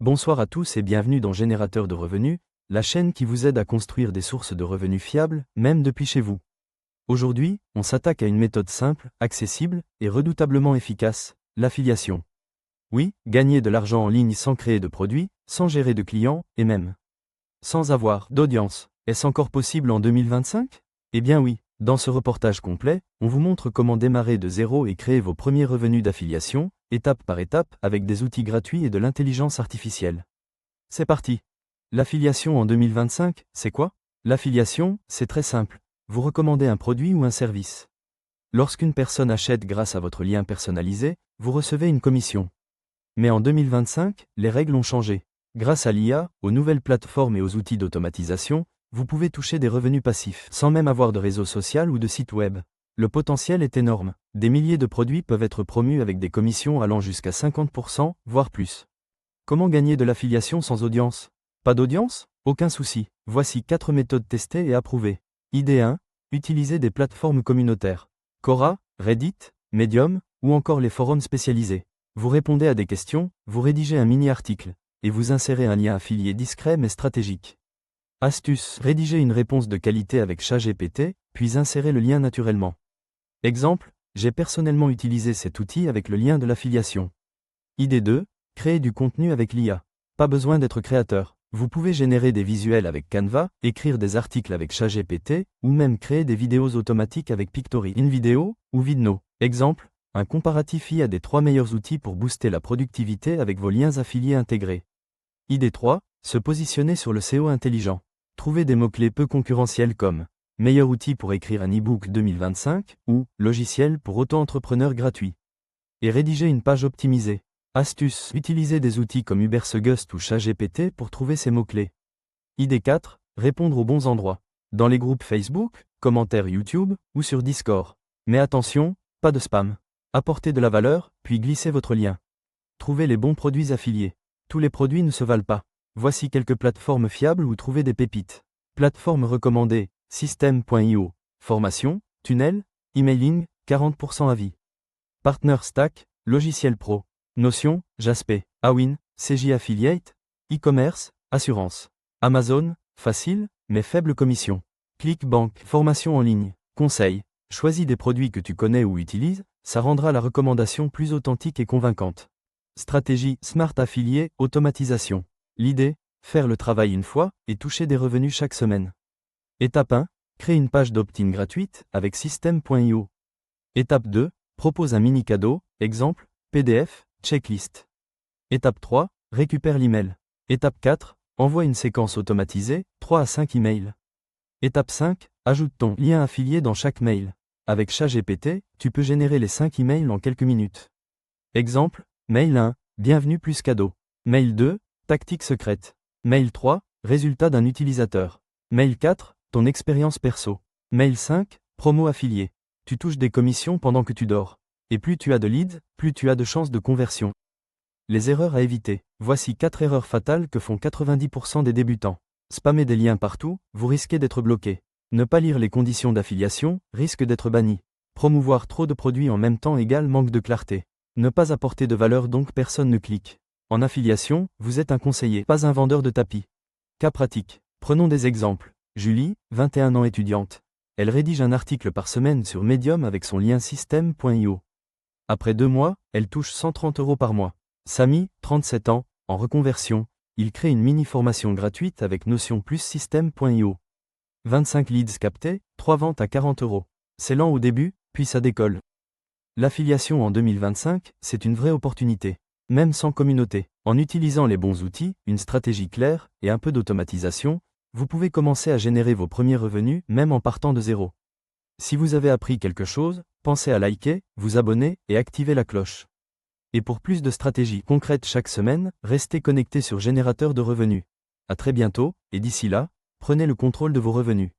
Bonsoir à tous et bienvenue dans Générateur de revenus, la chaîne qui vous aide à construire des sources de revenus fiables, même depuis chez vous. Aujourd'hui, on s'attaque à une méthode simple, accessible et redoutablement efficace, l'affiliation. Oui, gagner de l'argent en ligne sans créer de produits, sans gérer de clients, et même sans avoir d'audience. Est-ce encore possible en 2025? Eh bien oui, dans ce reportage complet, on vous montre comment démarrer de zéro et créer vos premiers revenus d'affiliation, étape par étape, avec des outils gratuits et de l'intelligence artificielle. C'est parti! L'affiliation en 2025, c'est quoi? L'affiliation, c'est très simple. Vous recommandez un produit ou un service. Lorsqu'une personne achète grâce à votre lien personnalisé, vous recevez une commission. Mais en 2025, les règles ont changé. Grâce à l'IA, aux nouvelles plateformes et aux outils d'automatisation, vous pouvez toucher des revenus passifs, sans même avoir de réseau social ou de site web. Le potentiel est énorme. Des milliers de produits peuvent être promus avec des commissions allant jusqu'à 50%, voire plus. Comment gagner de l'affiliation sans audience? Pas d'audience? Aucun souci. Voici 4 méthodes testées et approuvées. Idée 1. Utilisez des plateformes communautaires. Quora, Reddit, Medium, ou encore les forums spécialisés. Vous répondez à des questions, vous rédigez un mini-article, et vous insérez un lien affilié discret mais stratégique. Astuce. Rédigez une réponse de qualité avec ChatGPT, puis insérez le lien naturellement. Exemple, j'ai personnellement utilisé cet outil avec le lien de l'affiliation. Idée 2. Créer du contenu avec l'IA. Pas besoin d'être créateur. Vous pouvez générer des visuels avec Canva, écrire des articles avec ChatGPT, ou même créer des vidéos automatiques avec Pictory, InVideo ou Vidno. Exemple, un comparatif IA des 3 meilleurs outils pour booster la productivité avec vos liens affiliés intégrés. Idée 3. Se positionner sur le SEO intelligent. Trouvez des mots-clés peu concurrentiels comme meilleur outil pour écrire un e-book 2025 ou logiciel pour auto-entrepreneur gratuit. Et rédigez une page optimisée. Astuce. Utilisez des outils comme Ubersuggest ou ChatGPT pour trouver ces mots-clés. Idée 4. Répondre aux bons endroits. Dans les groupes Facebook, commentaires YouTube ou sur Discord. Mais attention, pas de spam. Apportez de la valeur, puis glissez votre lien. Trouvez les bons produits affiliés. Tous les produits ne se valent pas. Voici quelques plateformes fiables où trouver des pépites. Plateformes recommandées, System.io, formation, tunnel, emailing, 40% à vie. Partner Stack, logiciel pro. Notion, Jasper, Awin, CJ Affiliate, e-commerce, assurance. Amazon, facile, mais faible commission. ClickBank, formation en ligne, conseil. Choisis des produits que tu connais ou utilises, ça rendra la recommandation plus authentique et convaincante. Stratégie, Smart Affilié, automatisation. L'idée, faire le travail une fois et toucher des revenus chaque semaine. Étape 1, crée une page d'opt-in gratuite avec System.io. Étape 2, propose un mini cadeau, exemple, PDF, checklist. Étape 3, récupère l'email. Étape 4, envoie une séquence automatisée, 3 à 5 emails. Étape 5, ajoute ton lien affilié dans chaque mail. Avec ChatGPT, tu peux générer les 5 emails en quelques minutes. Exemple, mail 1, bienvenue plus cadeau. Mail 2, tactique secrète. Mail 3, résultat d'un utilisateur. Mail 4, ton expérience perso. Mail 5, promo affilié. Tu touches des commissions pendant que tu dors. Et plus tu as de leads, plus tu as de chances de conversion. Les erreurs à éviter. Voici 4 erreurs fatales que font 90% des débutants. Spammer des liens partout, vous risquez d'être bloqué. Ne pas lire les conditions d'affiliation, risque d'être banni. Promouvoir trop de produits en même temps égale manque de clarté. Ne pas apporter de valeur donc personne ne clique. En affiliation, vous êtes un conseiller, pas un vendeur de tapis. Cas pratique. Prenons des exemples. Julie, 21 ans étudiante. Elle rédige un article par semaine sur Medium avec son lien System.io. Après 2 mois, elle touche 130 € par mois. Samy, 37 ans, en reconversion, il crée une mini-formation gratuite avec Notion plus System.io. 25 leads captés, 3 ventes à 40 €. C'est lent au début, puis ça décolle. L'affiliation en 2025, c'est une vraie opportunité. Même sans communauté, en utilisant les bons outils, une stratégie claire et un peu d'automatisation, vous pouvez commencer à générer vos premiers revenus même en partant de zéro. Si vous avez appris quelque chose, pensez à liker, vous abonner et activer la cloche. Et pour plus de stratégies concrètes chaque semaine, restez connectés sur Générateur de revenus. À très bientôt, et d'ici là, prenez le contrôle de vos revenus.